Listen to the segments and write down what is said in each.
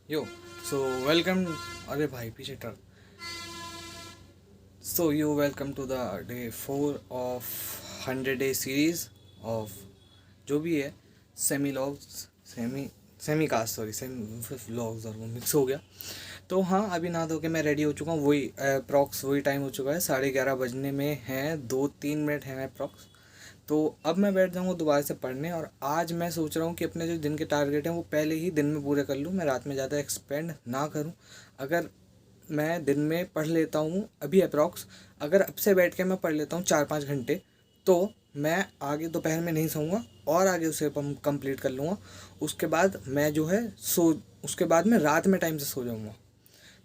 Yo, so welcome. अरे भाई पीछे turn. So you welcome to the day 4 of 100 day series of जो भी है semi logs semi cast semi vlogs और वो मिक्स हो गया. तो हाँ, अभी नहा धो के मैं रेडी हो चुका हूँ. वही अप्रॉक्स वही टाइम हो चुका है. 11:30 बजने में है 2-3 मिनट हैं अप्रॉक्स. तो अब मैं बैठ जाऊँगा दोबारा से पढ़ने. और आज मैं सोच रहा हूँ कि अपने जो दिन के टारगेट हैं वो पहले ही दिन में पूरे कर लूँ. मैं रात में ज़्यादा एक्सपेंड ना करूँ. अगर मैं दिन में पढ़ लेता हूँ अभी अप्रॉक्स, अगर अब से बैठ के मैं पढ़ लेता हूँ 4-5 घंटे, तो मैं आगे दोपहर में नहीं सोऊंगा और आगे उसे कंप्लीट कर लूँगा. उसके बाद मैं जो है उसके बाद मैं रात में टाइम से सो जाऊँगा.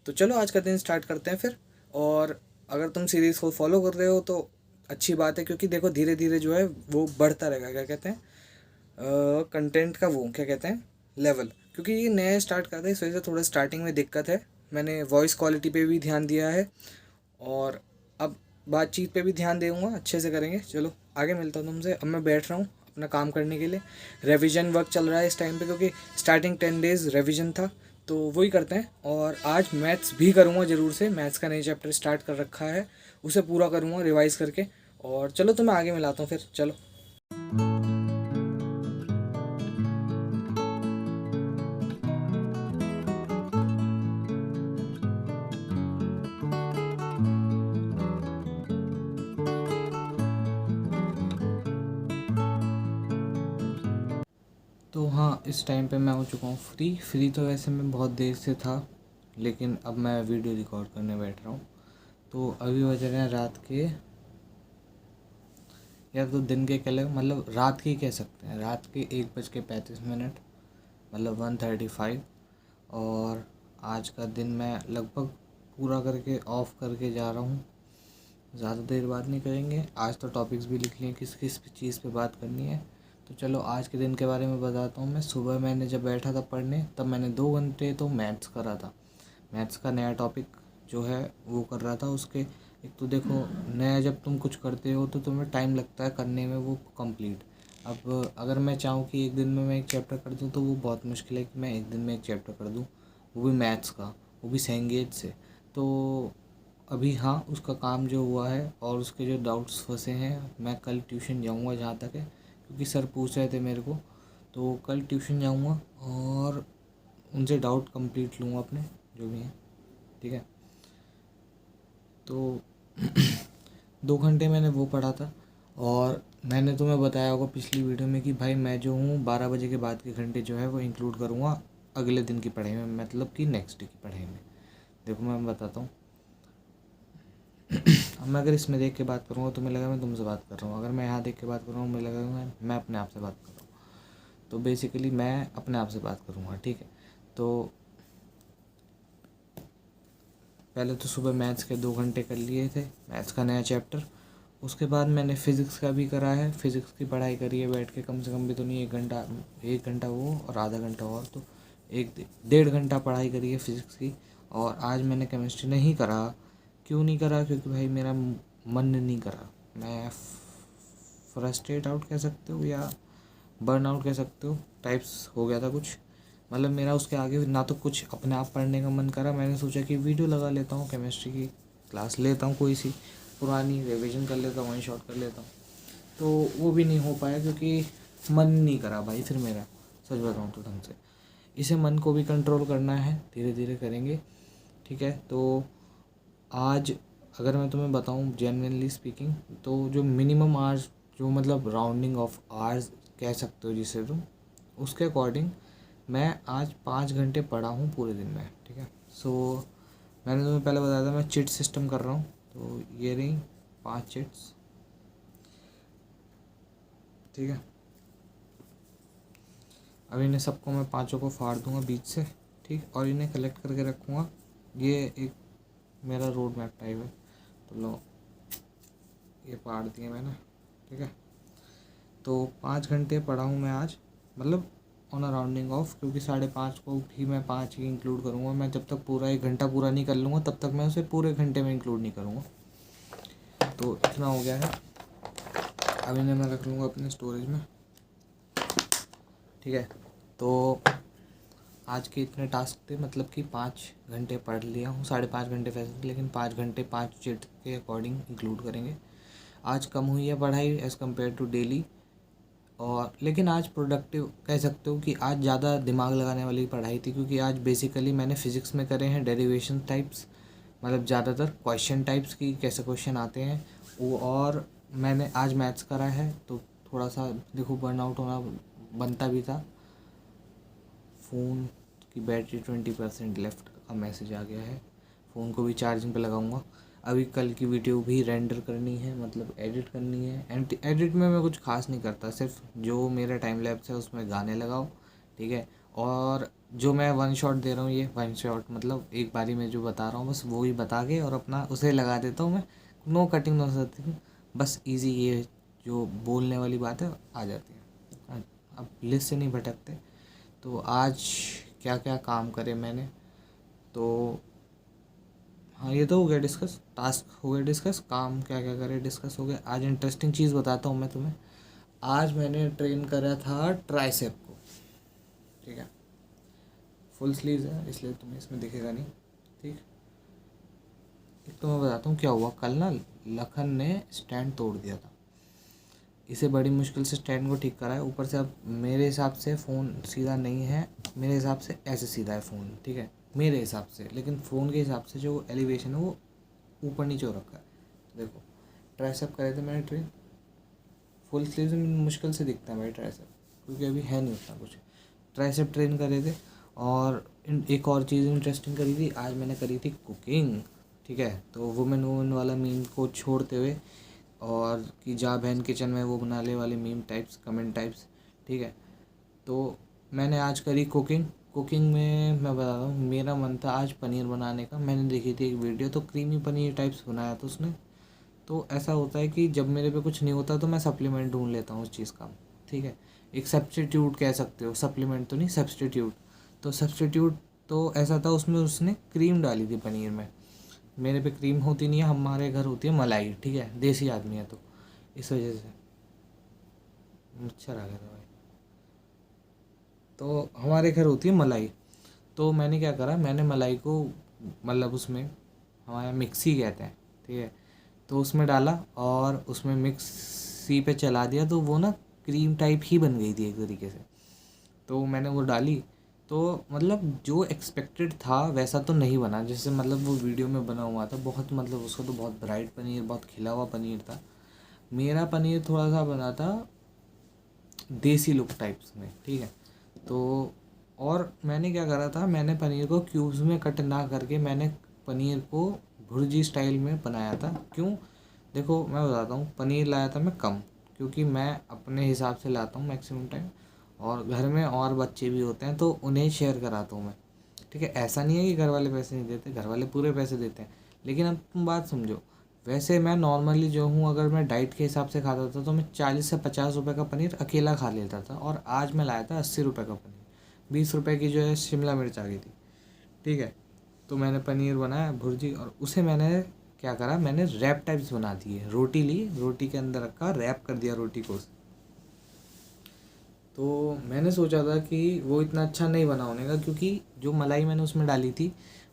तो चलो आज का दिन स्टार्ट करते हैं फिर. और अगर तुम सीरीज़ को फॉलो कर रहे हो तो अच्छी बात है, क्योंकि देखो धीरे धीरे जो है वो बढ़ता रहेगा. क्या कहते हैं, कंटेंट का वो क्या कहते हैं, लेवल. क्योंकि ये नया स्टार्ट करता है, इस वजह से थोड़ा स्टार्टिंग में दिक्कत है. मैंने वॉइस क्वालिटी पे भी ध्यान दिया है और अब बातचीत पे भी ध्यान दूँगा. अच्छे से करेंगे. चलो आगे मिलता हूँ तुमसे. अब मैं बैठ रहा हूँ अपना काम करने के लिए. रेविज़न वर्क चल रहा है इस टाइम पे, क्योंकि स्टार्टिंग 10 डेज़ रेविज़न था. तो वही करते हैं. और आज मैथ्स भी करूँगा ज़रूर से. मैथ्स का नई चैप्टर स्टार्ट कर रखा है, उसे पूरा करूँगा रिवाइज़ करके. और चलो तो मैं आगे मिलाता हूँ फिर. चलो. तो हाँ, इस टाइम पे मैं हो चुका हूँ फ्री तो वैसे मैं बहुत देर से था, लेकिन अब मैं वीडियो रिकॉर्ड करने बैठ रहा हूँ. तो अभी बज रहे हैं रात के, या तो दिन के कह मतलब रात के ही कह सकते हैं, रात के 1:35, मतलब 1:35. और आज का दिन मैं लगभग पूरा करके ऑफ करके जा रहा हूँ. ज़्यादा देर बात नहीं करेंगे. आज तो टॉपिक्स भी लिख लिए किस किस चीज़ पे बात करनी है. तो चलो आज के दिन के बारे में बताता हूँ. मैं सुबह मैंने जब बैठा था पढ़ने, तब मैंने 2 घंटे तो मैथ्स करा था. मैथ्स का नया टॉपिक जो है वो कर रहा था. उसके एक तो देखो, नया जब तुम कुछ करते हो तो तुम्हें टाइम लगता है करने में वो कंप्लीट. अब अगर मैं चाहूँ कि एक दिन में मैं एक चैप्टर कर दूँ तो वो बहुत मुश्किल है कि मैं एक दिन में एक चैप्टर कर दूँ, वो भी मैथ्स का, वो भी सेंगेज से. तो अभी हाँ, उसका काम जो हुआ है और उसके जो डाउट्स फंसे हैं, मैं कल ट्यूशन जाऊँगा जहाँ तक है, क्योंकि सर पूछ रहे थे मेरे को. तो कल ट्यूशन जाऊँगा और उनसे डाउट कंप्लीट लूँगा अपने, जो भी हैं. ठीक है. तो 2 घंटे मैंने वो पढ़ा था. और मैंने तुम्हें बताया होगा पिछली वीडियो में कि भाई मैं जो हूँ 12 बजे के बाद के घंटे जो है वो इंक्लूड करूँगा अगले दिन की पढ़ाई में, मतलब कि नेक्स्ट डे की पढ़ाई में. देखो मैं बताता हूँ. अब मैं अगर इसमें देख के बात करूँगा तो मुझे लगा मैं तुमसे बात कर रहा हूँ. अगर मैं यहाँ देख के बात कर रहा हूँ मुझे लगा मैं अपने आप से बात कर रहा हूँ. तो बेसिकली मैं अपने आप से बात करूँगा. ठीक है. तो पहले तो सुबह मैथ्स के 2 घंटे कर लिए थे, मैथ्स का नया चैप्टर. उसके बाद मैंने फ़िज़िक्स का भी करा है. फ़िज़िक्स की पढ़ाई करी है बैठ के, कम से कम भी तो नहीं, 1 घंटा वो और आधा घंटा और, तो 1-1.5 घंटा पढ़ाई करी है फ़िज़िक्स की. और आज मैंने केमिस्ट्री नहीं करा. क्यों नहीं करा? क्योंकि भाई मेरा मन नहीं करा. मैं फ्रस्ट्रेट आउट कह सकते हो या बर्न आउट कह सकते हो, टाइप्स हो गया था कुछ. मतलब मेरा उसके आगे ना तो कुछ अपने आप पढ़ने का मन करा. मैंने सोचा कि वीडियो लगा लेता हूँ, केमिस्ट्री की क्लास लेता हूँ, कोई सी पुरानी रिवीजन कर लेता हूँ, वन शॉट कर लेता हूँ. तो वो भी नहीं हो पाया क्योंकि मन नहीं करा भाई फिर मेरा. सच बताऊँ तो ढंग से इसे मन को भी कंट्रोल करना है, धीरे धीरे करेंगे. ठीक है. तो आज अगर मैं तुम्हें बताऊँ जेन्युइनली स्पीकिंग, तो जो मिनिमम आवर्स, जो मतलब राउंडिंग ऑफ आवर्स कह सकते हो जिसे तुम, उसके अकॉर्डिंग मैं आज 5 घंटे पढ़ा हूँ पूरे दिन में. ठीक है. सो मैंने तुम्हें पहले बताया था मैं चिट सिस्टम कर रहा हूँ. तो ये रही 5 चिट्स. ठीक है. अब इन्हें सबको मैं पांचों को फाड़ दूंगा बीच से. ठीक. और इन्हें कलेक्ट करके रखूँगा. ये एक मेरा रोड मैप टाइप है. तो लो, ये फाड़ दिए मैंने. ठीक है. तो 5 घंटे पढ़ा हूँ मैं आज, मतलब ऑन अ राउंडिंग ऑफ, क्योंकि 5:30 को भी मैं 5 ही इंक्लूड करूँगा. मैं जब तक पूरा 1 घंटा पूरा नहीं कर लूँगा तब तक मैं उसे पूरे घंटे में इंक्लूड नहीं करूँगा. तो इतना हो गया है. अब इन्हें मैं रख लूँगा अपने स्टोरेज में. ठीक है. तो आज के इतने टास्क थे, मतलब कि 5 घंटे पढ़ लिया हूँ, 5.5 घंटे वैसे, लेकिन 5 घंटे 5 के अकॉर्डिंग इंक्लूड करेंगे। आज कम हुई है पढ़ाई एज़ कम्पेयर टू डेली, और लेकिन आज प्रोडक्टिव कह सकते हो कि आज ज़्यादा दिमाग लगाने वाली पढ़ाई थी, क्योंकि आज बेसिकली मैंने फिज़िक्स में करे हैं डेरिवेशन टाइप्स, मतलब ज़्यादातर क्वेश्चन टाइप्स की कैसे क्वेश्चन आते हैं वो, और मैंने आज मैथ्स करा है, तो थोड़ा सा देखो बर्नआउट होना बनता भी था। फ़ोन की बैटरी 20% लेफ्ट का मैसेज आ गया है, फ़ोन को भी चार्जिंग पे लगाऊंगा। अभी कल की वीडियो भी रेंडर करनी है, मतलब एडिट करनी है। एडिट में मैं कुछ खास नहीं करता, सिर्फ जो मेरा टाइम लैप्स है उसमें गाने लगाओ, ठीक है। और जो मैं वन शॉट दे रहा हूँ, ये वन शॉट मतलब एक बारी में जो बता रहा हूँ बस वो ही बता के और अपना उसे लगा देता हूँ मैं। नो कटिंग नो सर्टिंग, बस इजी ये जो बोलने वाली बात है आ जाती है। अब लिस्ट से नहीं भटकते। तो आज क्या क्या काम करे मैंने, तो हाँ ये तो हो गया डिस्कस, टास्क हो गया डिस्कस, काम क्या क्या करे डिस्कस हो गया। आज इंटरेस्टिंग चीज़ बताता हूँ मैं तुम्हें। आज मैंने ट्रेन करा था ट्राइसेप को, ठीक है। फुल स्लीव्स है इसलिए तुम्हें इसमें दिखेगा नहीं, ठीक। एक तो मैं बताता हूँ क्या हुआ। कल ना लखन ने स्टैंड तोड़ दिया था, इसे बड़ी मुश्किल से स्टैंड को ठीक करा है। ऊपर से अब मेरे हिसाब से फ़ोन सीधा नहीं है, मेरे हिसाब से ऐसे सीधा है फ़ोन, ठीक है, मेरे हिसाब से। लेकिन फ़ोन के हिसाब से जो एलिवेशन है वो ऊपर नीचे हो रखा है। तो देखो ट्राइसेप करे थे मैंने ट्रेन, फुल स्लीव में मुश्किल से दिखता है भाई ट्राइसेप, क्योंकि अभी है नहीं उतना कुछ। ट्राइसेप ट्रेन करे थे। और एक और चीज़ इंटरेस्टिंग करी थी आज मैंने, करी थी कुकिंग, ठीक है। तो वुमेन वुमेन वाला मीम को छोड़ते हुए, और कि जा बहन किचन में वो बना ले वाले मीम टाइप्स, कमेंट टाइप्स, ठीक है। तो मैंने आज करी कुकिंग। कुकिंग में मैं बता रहा हूँ, मेरा मन था आज पनीर बनाने का। मैंने देखी थी एक वीडियो, तो क्रीमी पनीर टाइप्स बनाया था उसने। तो ऐसा होता है कि जब मेरे पे कुछ नहीं होता तो मैं सप्लीमेंट ढूंढ लेता हूँ उस चीज़ का, ठीक है। एक सब्स्टिट्यूट कह सकते हो, सप्लीमेंट तो नहीं, सब्स्टिट्यूट। तो सब्स्टिट्यूट तो ऐसा था, उसमें उसने क्रीम डाली थी पनीर में। मेरे पे क्रीम होती नहीं है, हमारे घर होती है मलाई, ठीक है, देसी आदमी है तो इस वजह से। मच्छर आ गया था भाई। तो हमारे घर होती है मलाई। तो मैंने क्या करा, मैंने मलाई को मतलब उसमें हमारे यहाँ मिक्सी कहते हैं, ठीक है, तो उसमें डाला और उसमें मिक्सी पे चला दिया, तो वो ना क्रीम टाइप ही बन गई थी एक तरीके से। तो मैंने वो डाली, तो मतलब जो एक्सपेक्टेड था वैसा तो नहीं बना, जैसे मतलब वो वीडियो में बना हुआ था। बहुत मतलब उसका तो बहुत ब्राइट पनीर, बहुत खिला हुआ पनीर था। मेरा पनीर थोड़ा सा बना था देसी लुक टाइप्स में, ठीक है। तो और मैंने क्या करा था, मैंने पनीर को क्यूब्स में कट ना करके मैंने पनीर को भुर्जी स्टाइल में बनाया था। क्यों, देखो मैं बताता हूँ। पनीर लाया था मैं कम, क्योंकि मैं अपने हिसाब से लाता हूँ मैक्सिमम टाइम, और घर में और बच्चे भी होते हैं तो उन्हें शेयर कराता हूँ मैं, ठीक है। ऐसा नहीं है कि घर वाले पैसे नहीं देते, घर वाले पूरे पैसे देते हैं। लेकिन अब तुम बात समझो, वैसे मैं नॉर्मली जो हूँ, अगर मैं डाइट के हिसाब से खाता था तो मैं 40 से 50 रुपये का पनीर अकेला खा लेता था, और आज मैं लाया था 80 रुपये का पनीर। 20 रुपये की जो है शिमला मिर्च आ गई थी, ठीक है। तो मैंने पनीर बनाया भुर्जी, और उसे मैंने क्या करा, मैंने रैप टाइप्स बना दिए। रोटी ली, रोटी के अंदर रखा, रैप कर दिया रोटी को। तो मैंने सोचा था कि वो इतना अच्छा नहीं बना होने का, क्योंकि जो मलाई मैंने उसमें डाली थी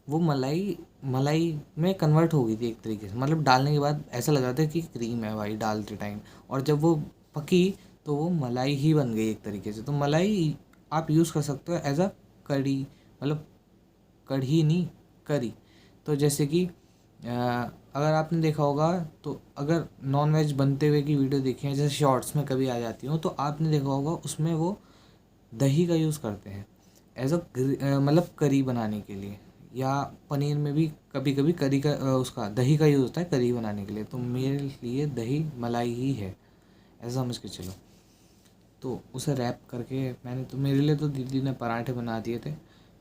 वो मलाई मलाई में कन्वर्ट हो गई थी एक तरीके से। मतलब डालने के बाद ऐसा लग रहा था कि क्रीम है भाई डालते टाइम, और जब वो पकी तो वो मलाई ही बन गई एक तरीके से। तो मलाई आप यूज़ कर सकते हो एज अ कड़ी, मतलब कढ़ी नहीं, करी। तो जैसे कि अगर आपने देखा होगा, तो अगर नॉन वेज बनते हुए की वीडियो देखी है, जैसे शॉर्ट्स में कभी आ जाती हो, तो आपने देखा होगा उसमें वो दही का यूज़ करते हैं एज अ मतलब करी बनाने के लिए। या पनीर में भी कभी कभी करी का उसका दही का यूज़ होता है करी बनाने के लिए। तो मेरे लिए दही मलाई ही है, ऐसा समझ के चलो। तो उसे रैप करके मैंने, तो मेरे लिए तो दीदी ने पराठे बना दिए थे,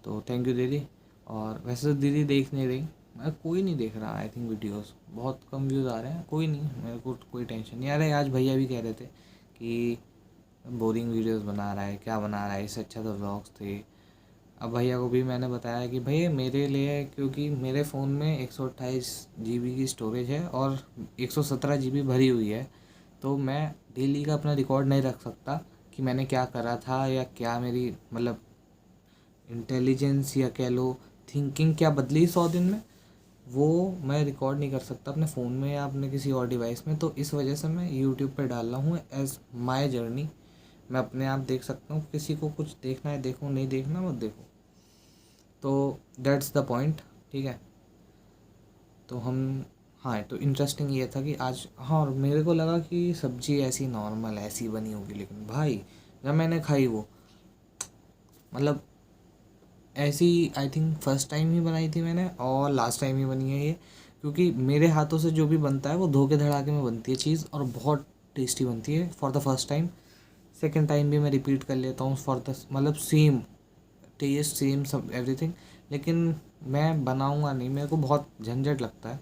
तो थैंक यू दीदी। और वैसे तो दीदी देख नहीं रही, मैं कोई नहीं देख रहा आई थिंक वीडियोस, बहुत कम व्यूज़ आ रहे हैं। कोई नहीं, मेरे को कोई टेंशन नहीं आ रहा है। आज भैया भी कह रहे थे कि बोरिंग वीडियोस बना रहा है, क्या बना रहा है, इससे अच्छा तो व्लॉग्स थे। अब भैया को भी मैंने बताया कि भैया मेरे लिए, क्योंकि मेरे फ़ोन में 128 GB की स्टोरेज है और 117 GB भरी हुई है, तो मैं डेली का अपना रिकॉर्ड नहीं रख सकता कि मैंने क्या करा था या क्या मेरी मतलब इंटेलिजेंस या कह लो थिंकिंग क्या बदली 100 दिन में, वो मैं रिकॉर्ड नहीं कर सकता अपने फ़ोन में या अपने किसी और डिवाइस में। तो इस वजह से मैं यूट्यूब पे डाल रहा हूँ एज माई जर्नी। मैं अपने आप देख सकता हूँ, किसी को कुछ देखना है देखो, नहीं देखना मत देखो। तो दैट्स द पॉइंट, ठीक है। तो हम, हाँ, तो इंटरेस्टिंग ये था कि आज, हाँ, और मेरे को लगा कि सब्जी ऐसी नॉर्मल ऐसी बनी होगी, लेकिन भाई जब मैंने खाई वो, मतलब ऐसी आई थिंक फर्स्ट टाइम ही बनाई थी मैंने और लास्ट टाइम ही बनी है ये, क्योंकि मेरे हाथों से जो भी बनता है वो धोखे धड़ाके में बनती है चीज़ और बहुत टेस्टी बनती है for the first time. Second time भी मैं रिपीट कर लेता हूँ फॉर द, मतलब सेम टेस्ट सेम सब एवरीथिंग, लेकिन मैं बनाऊँगा नहीं, मेरे को बहुत झंझट लगता है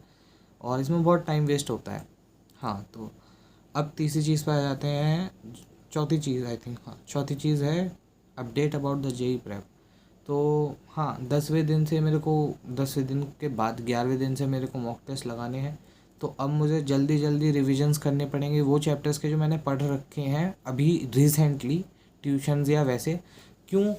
और इसमें बहुत टाइम वेस्ट होता है। हाँ, तो अब तीसरी चीज़ पर आ जाते हैं, चौथी चीज़ आई थिंक, हाँ चौथी चीज़ है update about the JEE prep. तो हाँ, 10वें दिन से मेरे को, 10वें दिन के बाद 11वें दिन से मेरे को मॉक टेस्ट लगाने हैं। तो अब मुझे जल्दी जल्दी रिविजन्स करने पड़ेंगे वो चैप्टर्स के जो मैंने पढ़ रखे हैं अभी रिसेंटली ट्यूशन्स या वैसे। क्यों?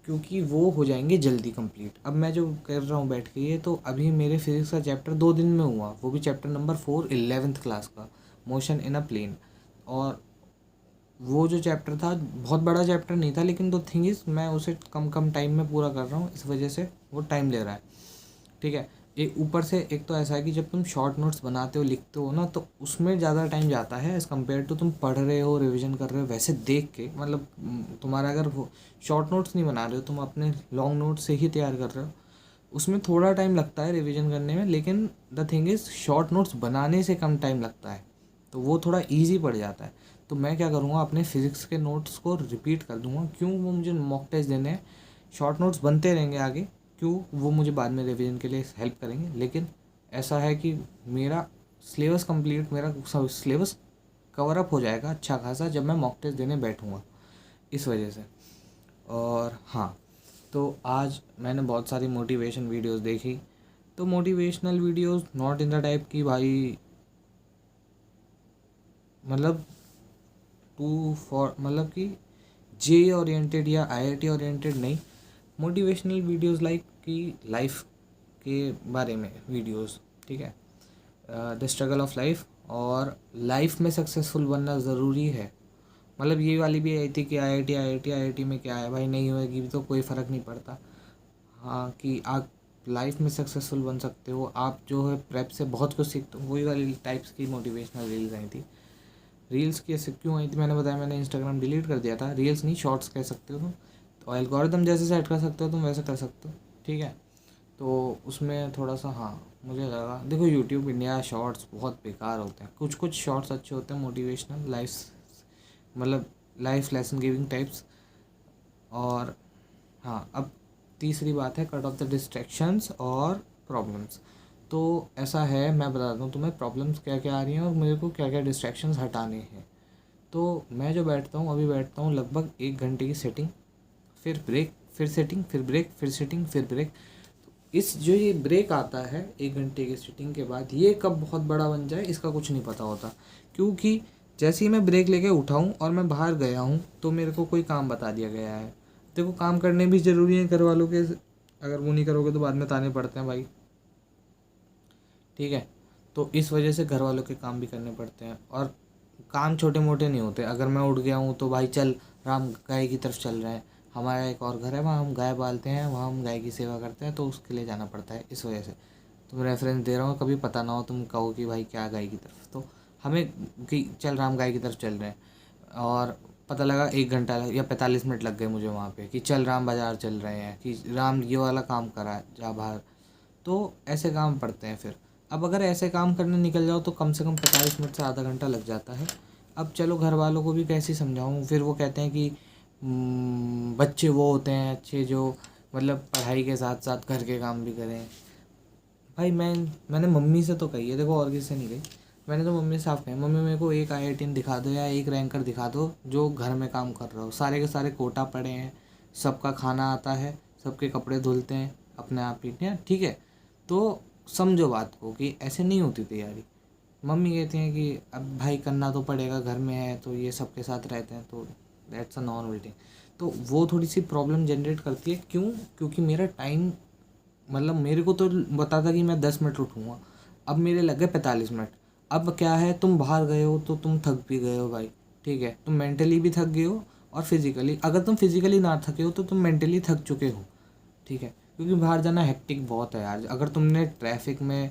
क्योंकि वो हो जाएंगे जल्दी कंप्लीट। अब मैं जो कर रहा हूँ बैठ के ये, तो अभी मेरे फिजिक्स का चैप्टर 2 दिन में हुआ, वो भी चैप्टर नंबर 4 11th क्लास का, मोशन इन अ प्लेन। और वो जो चैप्टर था बहुत बड़ा चैप्टर नहीं था, लेकिन द थिंग इज़ मैं उसे कम कम टाइम में पूरा कर रहा हूँ, इस वजह से वो टाइम ले रहा है, ठीक है। एक ऊपर से एक तो ऐसा है कि जब तुम शॉर्ट नोट्स बनाते हो लिखते हो ना, तो उसमें ज़्यादा टाइम जाता है एज़ कम्पेयर टू तुम पढ़ रहे हो रिविजन कर रहे हो वैसे देख के। मतलब तुम्हारा अगर वो शॉर्ट नोट्स नहीं बना रहे हो, तुम अपने लॉन्ग नोट्स से ही तैयार कर रहे हो, उसमें थोड़ा टाइम लगता है रिविजन करने में, लेकिन the thing is short notes बनाने से कम टाइम लगता है, तो वो थोड़ा ईजी पड़ जाता है। तो मैं क्या करूँगा, अपने फिज़िक्स के नोट्स को रिपीट कर दूँगा। क्यों? वो मुझे मॉक टेस्ट देने हैं, शॉर्ट नोट्स बनते रहेंगे आगे, क्यों? वो मुझे बाद में रिवीजन के लिए हेल्प करेंगे। लेकिन ऐसा है कि मेरा सिलेबस कंप्लीट, मेरा सिलेबस कवर अप हो जाएगा अच्छा खासा जब मैं मॉक टेस्ट देने बैठूँगा, इस वजह से। और हाँ, तो आज मैंने बहुत सारी मोटिवेशन वीडियोस देखी। तो motivational videos not in the type की भाई, मतलब टू फॉर, मतलब कि जे ओरिएंटेड या आईआईटी ओरिएंटेड नहीं, मोटिवेशनल वीडियोस लाइक कि लाइफ के बारे में वीडियोस, ठीक है। द स्ट्रगल ऑफ लाइफ, और लाइफ में सक्सेसफुल बनना ज़रूरी है। मतलब ये वाली भी आई थी कि आईआईटी में क्या है भाई, नहीं होएगी भी तो कोई फ़र्क नहीं पड़ता। हाँ, कि आप लाइफ में सक्सेसफुल बन सकते हो, आप जो है प्रेप से बहुत कुछ सीखते हो, वही वाली टाइप्स की मोटिवेशनल रील्स आई थी। रील्स की ऐसे क्यों आई थी मैंने बताया, मैंने इंस्टाग्राम डिलीट कर दिया था। रील्स नहीं, शॉर्ट्स कह सकते हो तुम, तो एल्गोरिदम जैसे सेट कर सकते हो तुम वैसे कर सकते हो, ठीक है। तो उसमें थोड़ा सा, हाँ, मुझे लगा, देखो यूट्यूब इंडिया शॉर्ट्स बहुत बेकार होते हैं, कुछ कुछ शॉर्ट्स अच्छे होते हैं मोटिवेशनल लाइफ, मतलब लाइफ लेसन गिविंग टाइप्स। और हाँ, अब तीसरी बात है कट ऑफ द डिस्ट्रैक्शंस और प्रॉब्लम्स। तो ऐसा है, मैं बताता हूँ तुम्हें प्रॉब्लम्स क्या क्या आ रही हैं और मेरे को क्या क्या डिस्ट्रैक्शंस हटाने हैं। तो मैं जो बैठता हूँ, अभी बैठता हूँ लगभग 1 घंटे की सेटिंग, फिर ब्रेक, फिर सेटिंग, फिर ब्रेक, फिर सेटिंग, फिर ब्रेक। तो इस जो ये ब्रेक आता है 1 घंटे की सेटिंग के बाद, ये कब बहुत बड़ा बन जाए इसका कुछ नहीं पता होता। क्योंकि जैसे ही मैं ब्रेक लेके उठाऊँ और मैं बाहर गया हूँ, तो मेरे को कोई काम बता दिया गया है। देखो काम करने भी ज़रूरी है घर वालों के, अगर वो नहीं करोगे तो बाद में ताने पड़ते हैं भाई, ठीक है। तो इस वजह से घर वालों के काम भी करने पड़ते हैं, और काम छोटे मोटे नहीं होते। अगर मैं उठ गया हूँ तो भाई चल राम गाय की तरफ चल रहे हैं, हमारा एक और घर है वहाँ हम गाय पालते हैं, वहाँ हम गाय की सेवा करते हैं, तो उसके लिए जाना पड़ता है। इस वजह से तुम रेफरेंस दे रहा हूँ, कभी पता ना हो तुम कहो कि भाई क्या गाय की तरफ, तो हमें कि चल राम गाय की तरफ चल रहे हैं, और पता लगा 1 घंटा या 45 मिनट लग गए मुझे वहाँ पे, कि चल राम बाज़ार चल रहे हैं, कि राम ये वाला काम करा जा बाहर। तो ऐसे काम पड़ते हैं फिर। अब अगर ऐसे काम करने निकल जाओ तो कम से कम 45 मिनट से आधा घंटा लग जाता है। अब चलो घर वालों को भी कैसे समझाऊँ, फिर वो कहते हैं कि बच्चे वो होते हैं अच्छे जो मतलब पढ़ाई के साथ साथ घर के काम भी करें। भाई मैंने मम्मी से तो कही है, देखो और किसी से नहीं कही, मैंने तो मम्मी से साफ कही, मम्मी मेरे को एक आईआईटीएन दिखा दो या एक रैंकर दिखा दो जो घर में काम कर रहा हो, सारे के सारे कोटा पड़े हैं, सबका खाना आता है, सबके कपड़े धुलते हैं अपने आप ही, ठीक है। तो समझो बात को कि ऐसे नहीं होती तैयारी। मम्मी कहती हैं कि अब भाई करना तो पड़ेगा, घर में है तो ये सबके साथ रहते हैं, तो दैट्स अ नॉर्मल थिंग। तो वो थोड़ी सी प्रॉब्लम जनरेट करती है। क्यों? क्योंकि मेरा टाइम, मतलब मेरे को तो बता था कि मैं 10 मिनट उठूँगा, अब मेरे लग गए 45 मिनट। अब क्या है, तुम बाहर गए हो तो तुम थक भी गए हो भाई, ठीक है, तुम मेंटली भी थक गए हो और फिजिकली, अगर तुम फिजिकली ना थके हो तो तुम मेंटली थक चुके हो, ठीक है, क्योंकि बाहर जाना हेक्टिक बहुत है यार। अगर तुमने ट्रैफिक में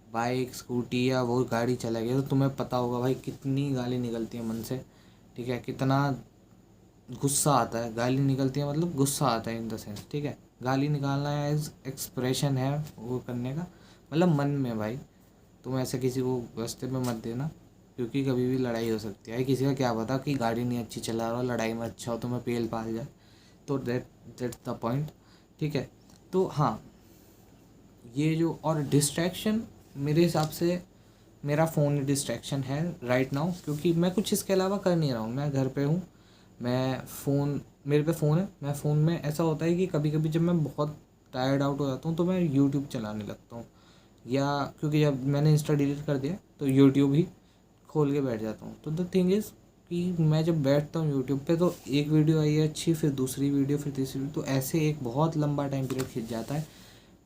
बाइक स्कूटी या वो गाड़ी चला गया तो तुम्हें पता होगा भाई कितनी गाली निकलती है मन से, ठीक है, कितना गुस्सा आता है। गाली निकलती है मतलब गुस्सा आता है इन द सेंस, ठीक है। गाली निकालना एज एक्सप्रेशन है वो करने का, मतलब मन में भाई। तुम ऐसे किसी को रास्ते में मत देना, क्योंकि कभी भी लड़ाई हो सकती है। किसी का क्या पता कि गाड़ी नहीं अच्छी चला रहा हो, लड़ाई में अच्छा हो, तुम्हें पेल पाल जाए, तो दैट्स द पॉइंट, ठीक है। तो हाँ, ये जो और डिस्ट्रैक्शन, मेरे हिसाब से मेरा फ़ोन डिस्ट्रैक्शन है राइट नाउ, क्योंकि मैं कुछ इसके अलावा कर नहीं रहा हूँ। मैं घर पे हूँ, मैं फ़ोन, मेरे पे फ़ोन है, मैं फ़ोन में ऐसा होता है कि कभी कभी जब मैं बहुत टायर्ड आउट हो जाता हूँ तो मैं यूट्यूब चलाने लगता हूँ, या क्योंकि जब मैंने इंस्टा डिलीट कर दिया तो यूट्यूब ही खोल के बैठ जाता हूँ। तो द थिंग इज़ कि मैं जब बैठता हूँ यूट्यूब पे तो एक वीडियो आई है अच्छी, फिर दूसरी वीडियो, फिर तीसरी वीडियो, तो ऐसे एक बहुत लंबा टाइम पीरियड खिंच जाता है।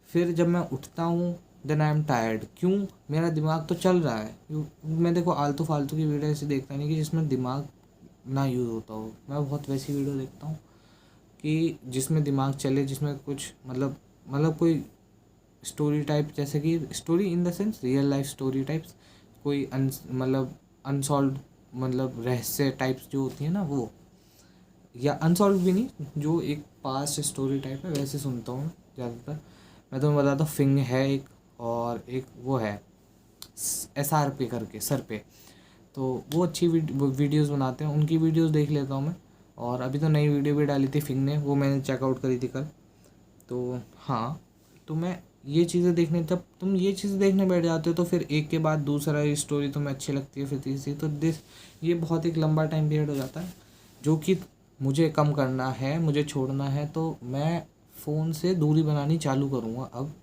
फिर जब मैं उठता हूँ देन आई एम टायर्ड। क्यों? मेरा दिमाग तो चल रहा है। मैं देखो आलतू फालतू की वीडियो ऐसे देखता नहीं कि जिसमें दिमाग ना यूज़ होता हो। मैं बहुत वैसी वीडियो देखता हूँ कि जिसमें दिमाग चले, जिसमें कुछ मतलब कोई स्टोरी टाइप, जैसे कि story in the sense real life story types, कोई मतलब अनसॉल्व, मतलब रहस्य टाइप्स जो होती है ना वो, या अनसॉल्व भी नहीं, जो एक पास्ट स्टोरी टाइप है वैसे सुनता हूँ ज़्यादातर। मैं तुम्हें बताता हूँ, फिंग है एक, और एक वो है SRP करके, सर पे, तो वो अच्छी वीडियोस बनाते हैं, उनकी वीडियोस देख लेता हूँ मैं। और अभी तो नई वीडियो भी डाली थी फिंग ने, वो मैंने चेकआउट करी थी कल। तो हाँ, तो मैं ये चीज़ें देखने, जब तुम ये चीज़ें देखने बैठ जाते हो तो फिर एक के बाद दूसरा स्टोरी तुम्हें अच्छी लगती है, फिर तीसरी, तो ये बहुत एक लंबा टाइम पीरियड हो जाता है, जो कि मुझे कम करना है, मुझे छोड़ना है। तो मैं फ़ोन से दूरी बनानी चालू करूँगा अब।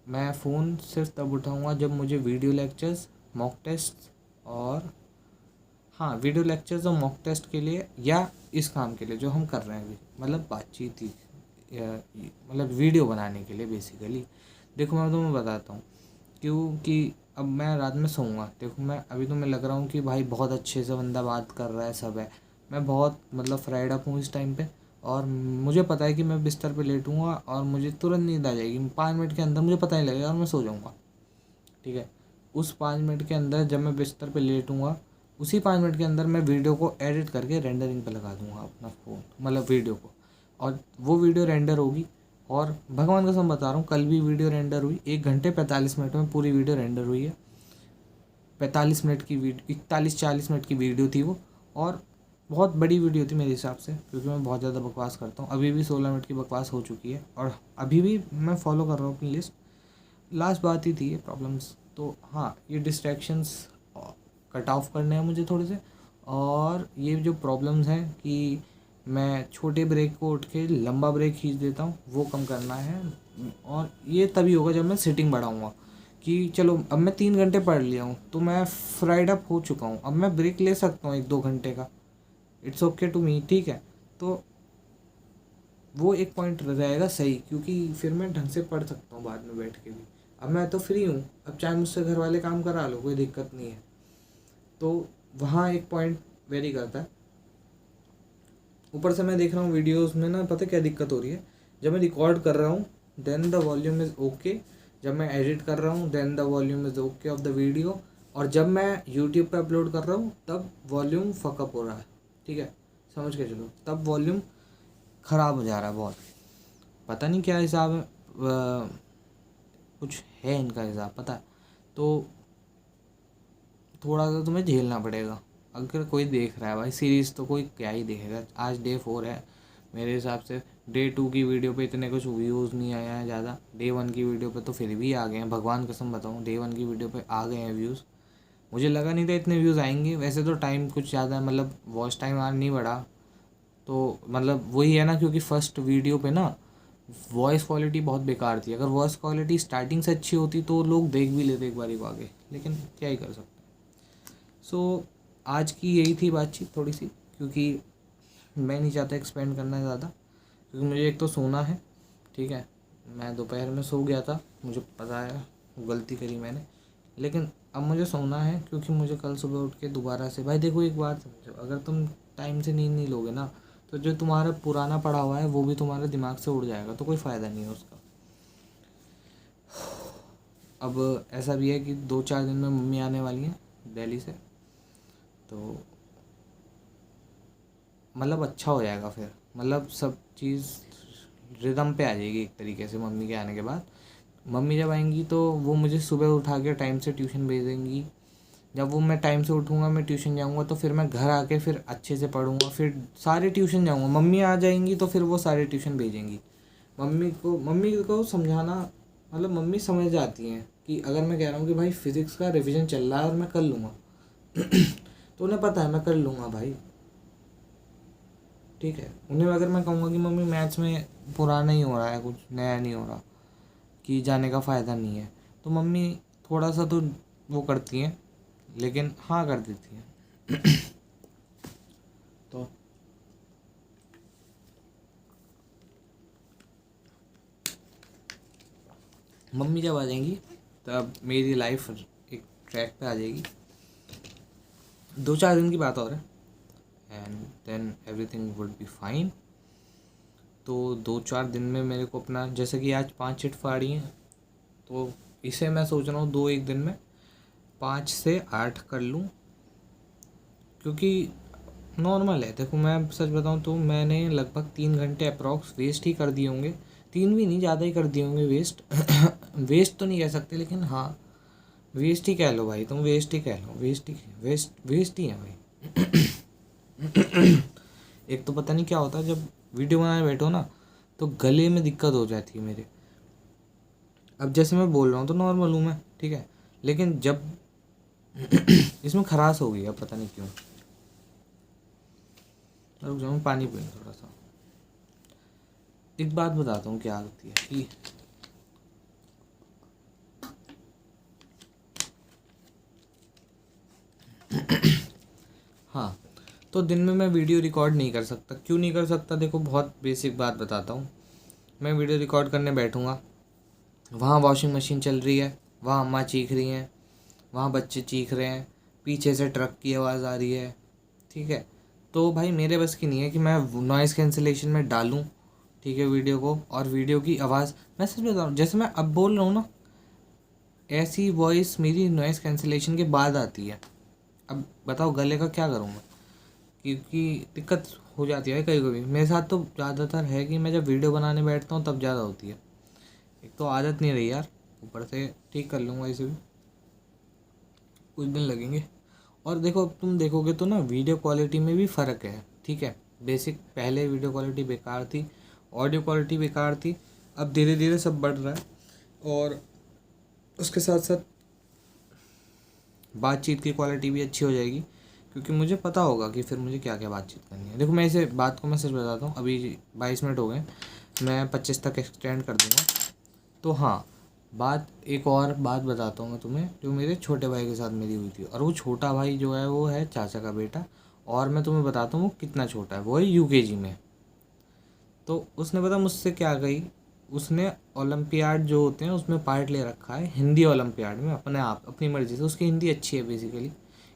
मैं फ़ोन सिर्फ तब उठाऊँगा जब मुझे वीडियो लेक्चर्स, मॉक टेस्ट, और हाँ, वीडियो लेक्चर्स और मॉक टेस्ट के लिए, या इस काम के लिए जो हम कर रहे हैं अभी, मतलब बातचीत ही, मतलब वीडियो बनाने के लिए बेसिकली। देखो मैं तुम्हें बताता हूँ, क्योंकि अब मैं रात में सोऊंगा, देखो मैं अभी तो मैं लग रहा हूँ कि भाई बहुत अच्छे से बंदा बात कर रहा है, सब है, मैं बहुत मतलब फ्राइड अप हूँ इस टाइम पे, और मुझे पता है कि मैं बिस्तर पे लेटूंगा और मुझे तुरंत नींद आ जाएगी, 5 मिनट के अंदर मुझे पता नहीं लगेगा और मैं सो जाऊँगा, ठीक है। उस 5 मिनट के अंदर जब मैं बिस्तर पे लेटूंगा, उसी 5 मिनट के अंदर मैं वीडियो को एडिट करके रेंडरिंग पे लगा दूंगा अपना फ़ोन, मतलब वीडियो को, और वो वीडियो रेंडर होगी। और भगवान कसम बता रहा हूँ, कल भी वीडियो रेंडर हुई, 1 घंटे 45 मिनट में पूरी वीडियो रेंडर हुई है। 45 मिनट की वीडियो, 41-40 मिनट की वीडियो थी वो, और बहुत बड़ी वीडियो थी मेरे हिसाब से, क्योंकि मैं बहुत ज़्यादा बकवास करता हूँ। अभी भी 16 मिनट की बकवास हो चुकी है, और अभी भी मैं फॉलो कर रहा हूँ अपनी लिस्ट। लास्ट बात ही थी ये प्रॉब्लम्स। तो हाँ, ये डिस्ट्रैक्शंस कट ऑफ करने हैं मुझे थोड़े से, और ये जो प्रॉब्लम्स हैं कि मैं छोटे ब्रेक को उठ के लंबा ब्रेक खींच देता हूँ, वो कम करना है। और ये तभी होगा जब मैं सिटिंग बढ़ाऊँगा, कि चलो अब मैं 3 घंटे पढ़ लिया हूँ तो मैं फ्राइड अप हो चुका हूँ, अब मैं ब्रेक ले सकता हूँ 1-2 घंटे का, इट्स ओके टू मी, ठीक है। तो वो एक पॉइंट रहेगा सही, क्योंकि फिर मैं ढंग से पढ़ सकता हूँ बाद में बैठ के भी। अब मैं तो फ्री हूँ, अब चाहे मुझसे घर वाले काम करा लो, कोई दिक्कत नहीं है। तो वहाँ एक पॉइंट वेरी करता है। ऊपर से मैं देख रहा हूँ वीडियोस में ना, पता क्या दिक्कत हो रही है, जब मैं रिकॉर्ड कर रहा हूँ then the volume is okay, जब मैं एडिट कर रहा हूँ then the volume is okay of the video, और जब मैं यूट्यूब पे अपलोड कर रहा हूँ तब वॉल्यूम फकअप हो रहा है, ठीक है, समझ के चलो, तब वॉल्यूम ख़राब हो जा रहा है बहुत। पता नहीं क्या हिसाब है, कुछ है इनका हिसाब, पता है। तो थोड़ा सा तुम्हें झेलना पड़ेगा। अगर कोई देख रहा है भाई सीरीज़, तो कोई क्या ही देखेगा। आज डे 4 है मेरे हिसाब से, डे 2 की वीडियो पे इतने कुछ व्यूज़ नहीं आया है ज़्यादा, डे 1 की वीडियो पे तो फिर भी आ गए हैं, भगवान कसम बताऊँ, डे 1 की वीडियो पे आ गए हैं व्यूज़। मुझे लगा नहीं था इतने व्यूज़ आएंगे। वैसे तो टाइम कुछ ज़्यादा, मतलब वॉच टाइम आज नहीं बढ़ा, तो मतलब वही है ना, क्योंकि फर्स्ट वीडियो पे ना वॉइस क्वालिटी बहुत बेकार थी। अगर वॉइस क्वालिटी स्टार्टिंग से अच्छी होती तो लोग देख भी लेते एक बारी को आगे, लेकिन क्या ही कर सकते। सो आज की यही थी बातचीत थोड़ी सी, क्योंकि मैं नहीं चाहता एक्सपेंड करना है ज़्यादा, क्योंकि मुझे एक तो सोना है, ठीक है। मैं दोपहर में सो गया था, मुझे पता है गलती करी मैंने, लेकिन अब मुझे सोना है क्योंकि मुझे कल सुबह उठ के दोबारा से, भाई देखो एक बात समझो, अगर तुम टाइम से नींद नहीं लोगे ना तो जो तुम्हारा पुराना पड़ा हुआ है वो भी तुम्हारे दिमाग से उड़ जाएगा, तो कोई फ़ायदा नहीं है उसका। अब ऐसा भी है कि 2-4 दिन में मम्मी आने वाली हैं दिल्ली से, तो मतलब अच्छा हो जाएगा फिर, मतलब सब चीज़ रिदम पे आ जाएगी एक तरीके से। मम्मी के आने के बाद, मम्मी जब आएंगी तो वो मुझे सुबह उठा के टाइम से ट्यूशन भेज देंगी। जब वो मैं टाइम से उठूँगा, मैं ट्यूशन जाऊँगा, तो फिर मैं घर आके फिर अच्छे से पढ़ूँगा, फिर सारे ट्यूशन जाऊँगा। मम्मी आ जाएंगी तो फिर वो सारे ट्यूशन भेजेंगी। मम्मी को समझाना, मतलब मम्मी समझ जाती हैं कि अगर मैं कह रहा हूँ कि भाई फिज़िक्स का रिवीजन चल रहा है और मैं कर लूँगा तो उन्हें पता है मैं कर लूँगा भाई, ठीक है। उन्हें अगर मैं कहूँगा कि मम्मी मैथ्स में पुराना ही हो रहा है, कुछ नया नहीं हो रहा, कि जाने का फ़ायदा नहीं है, तो मम्मी थोड़ा सा तो वो करती हैं, लेकिन हाँ कर देती हैं तो मम्मी जब आ जाएंगी तब मेरी लाइफ एक ट्रैक पे आ जाएगी। 2-4 दिन की बात और है, and then everything would be fine. तो 2-4 दिन में मेरे को अपना, जैसे कि आज 5 चिट फाड़ी हैं, तो इसे मैं सोच रहा हूँ 2 एक दिन में 5 से 8 कर लूँ, क्योंकि नॉर्मल है। देखो मैं सच बताऊँ तो मैंने लगभग 3 घंटे अप्रॉक्स वेस्ट ही कर दिए होंगे, 3 भी नहीं, ज़्यादा ही कर दिए होंगे वेस्ट वेस्ट तो नहीं कह सकते, लेकिन हाँ वेस्ट ही कह लो भाई, तुम वेस्ट ही कह लो, वेस्ट ही है भाई एक तो पता नहीं क्या होता है, जब वीडियो बनाने बैठो ना तो गले में दिक्कत हो जाती है मेरे। अब जैसे मैं बोल रहा हूँ तो नॉर्मल हूँ मैं, ठीक है, लेकिन जब इसमें खराश हो गई, अब पता नहीं क्यों। रुक जाओ, मैं पानी पीऊँ थोड़ा सा। एक बात बताता हूँ क्या होती है कि हाँ, तो दिन में मैं वीडियो रिकॉर्ड नहीं कर सकता। क्यों नहीं कर सकता? देखो बहुत बेसिक बात बताता हूँ। मैं वीडियो रिकॉर्ड करने बैठूँगा, वहाँ वॉशिंग मशीन चल रही है, वहाँ अम्मा चीख रही हैं, वहाँ बच्चे चीख रहे हैं, पीछे से ट्रक की आवाज़ आ रही है, ठीक है। तो भाई मेरे बस की नहीं है कि मैं नॉइज़ कैंसिलेशन में डालूँ, ठीक है, वीडियो को, और वीडियो की आवाज़, मैं सच बता रहा हूँ, जैसे मैं अब बोल रहा हूँ ना, ऐसी वॉइस मेरी नॉइज़ कैंसिलेशन के बाद आती है। अब बताओ गले का क्या करूँ मैं, क्योंकि दिक्कत हो जाती है कभी कभी मेरे साथ। तो ज़्यादातर है कि मैं जब वीडियो बनाने बैठता हूँ तब ज़्यादा होती है। एक तो आदत नहीं रही यार, ऊपर से ठीक कर लूँगा इसे भी, कुछ दिन लगेंगे। और देखो अब तुम देखोगे तो ना वीडियो क्वालिटी में भी फ़र्क है, ठीक है। बेसिक पहले वीडियो क्वालिटी बेकार थी, ऑडियो क्वालिटी बेकार थी, अब धीरे धीरे सब बढ़ रहा है। और उसके साथ साथ बातचीत की क्वालिटी भी अच्छी हो जाएगी, क्योंकि मुझे पता होगा कि फिर मुझे क्या क्या बातचीत करनी है। देखो मैं इसे बात को मैं सच बताता हूँ, अभी 22 मिनट हो गए, मैं 25 तक एक्सटेंड कर दूँगा। तो हाँ, एक और बात बताता हूँ मैं तुम्हें, जो मेरे छोटे भाई के साथ मेरी हुई थी। और वो छोटा भाई जो है वो है चाचा का बेटा, और मैं तुम्हें बताता हूँ वो कितना छोटा है, वो है यूकेजी में। तो उसने पता मुझसे क्या कही, उसने ओलंपियाड जो होते हैं उसमें पार्ट ले रखा है, हिंदी ओलंपियाड में, अपने आप अपनी मर्ज़ी से। उसकी हिंदी अच्छी है बेसिकली,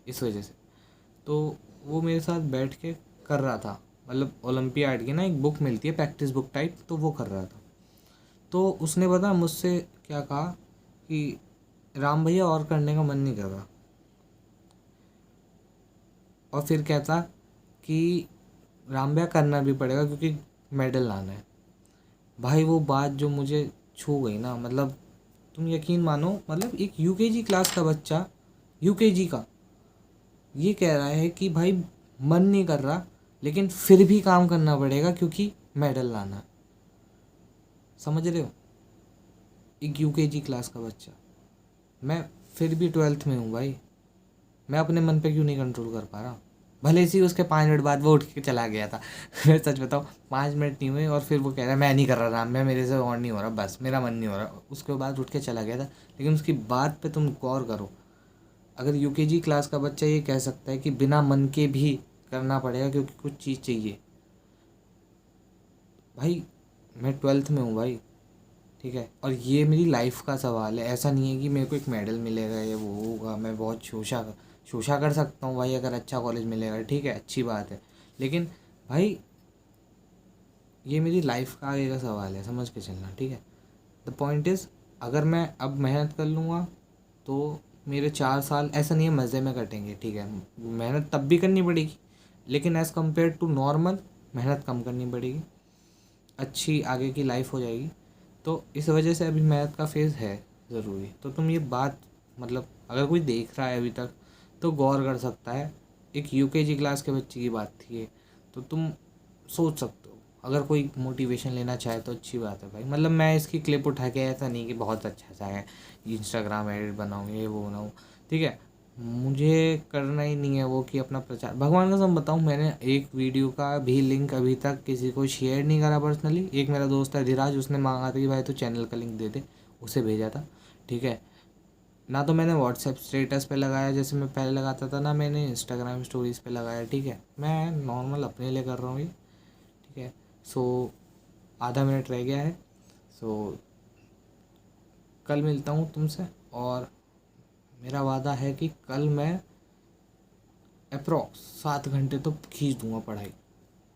इस वजह से। तो वो मेरे साथ बैठ के कर रहा था, मतलब ओलंपियाड की ना एक बुक मिलती है प्रैक्टिस बुक टाइप, तो वो कर रहा था। तो उसने पता मुझसे क्या कहा कि राम भैया और करने का मन नहीं कर रहा, और फिर कहता कि राम भैया करना भी पड़ेगा क्योंकि मेडल लाना है। भाई वो बात जो मुझे छू गई ना, मतलब तुम यकीन मानो, मतलब एक यूकेजी क्लास का बच्चा, यूकेजी का, ये कह रहा है कि भाई मन नहीं कर रहा लेकिन फिर भी काम करना पड़ेगा क्योंकि मेडल लाना है। समझ रहे हो? एक यूकेजी क्लास का बच्चा, मैं फिर भी 12th में हूँ भाई, मैं अपने मन पे क्यों नहीं कंट्रोल कर पा रहा? भले ही उसके 5 मिनट बाद वो उठ के चला गया था मैं सच बताऊँ 5 मिनट नहीं हुए और फिर वो कह रहा है मैं नहीं कर रहा राम, मैं मेरे से और नहीं हो रहा, बस मेरा मन नहीं हो रहा, उसके बाद उठ के चला गया था। लेकिन उसकी बात पे तुम गौर करो, अगर यूकेजी क्लास का बच्चा ये कह सकता है कि बिना मन के भी करना पड़ेगा क्योंकि कुछ चीज़ चाहिए, भाई मैं 12th में हूँ भाई, ठीक है, और ये मेरी लाइफ का सवाल है। ऐसा नहीं है कि मेरे को एक मेडल मिलेगा या वो होगा, मैं बहुत शोशा कर सकता हूँ भाई अगर अच्छा कॉलेज मिलेगा, ठीक है, अच्छी बात है, लेकिन भाई ये मेरी लाइफ का आगे का सवाल है, समझ के चलना, ठीक है। द पॉइंट इज़, अगर मैं अब मेहनत कर लूँगा तो मेरे 4 साल ऐसा नहीं है मज़े में कटेंगे, ठीक है, मेहनत तब भी करनी पड़ेगी, लेकिन एज़ कम्पेयर टू नॉर्मल मेहनत कम करनी पड़ेगी, अच्छी आगे की लाइफ हो जाएगी। तो इस वजह से अभी मेहनत का फेज़ है ज़रूरी। तो तुम ये बात, मतलब अगर कोई देख रहा है अभी तक तो गौर कर सकता है। एक यूकेजी क्लास के बच्चे की बात थी ये, तो तुम सोच सकते हो। अगर कोई मोटिवेशन लेना चाहे तो अच्छी बात है भाई। मतलब मैं इसकी क्लिप उठा के ऐसा नहीं कि बहुत अच्छा सा है, इंस्टाग्राम एडिट बनाऊँ ये वो बनाऊँ, ठीक है, मुझे करना ही नहीं है वो कि अपना प्रचार। भगवान का कसम बताऊँ, मैंने एक वीडियो का भी लिंक अभी तक किसी को शेयर नहीं करा पर्सनली। एक मेरा दोस्त है धीराज, उसने मांगा था कि भाई तो चैनल का लिंक दे दे, उसे भेजा था, ठीक है। ना तो मैंने व्हाट्सएप स्टेटस पे लगाया जैसे मैं पहले लगाता था, ना मैंने इंस्टाग्राम स्टोरीज पे लगाया, ठीक है। मैं नॉर्मल अपने लिए कर रहा हूँ ये, ठीक है। सो आधा मिनट रह गया है। सो कल मिलता हूँ तुमसे, और मेरा वादा है कि कल मैं अप्रॉक्स 7 घंटे तो खींच दूंगा पढ़ाई,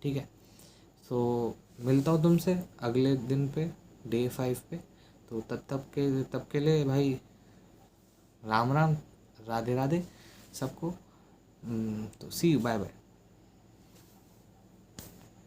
ठीक है। सो मिलता हूँ तुमसे अगले दिन पे, डे 5 पे। तो तब के लिए भाई राम राम, राधे राधे सबको। तो सी यू, बाय बाय।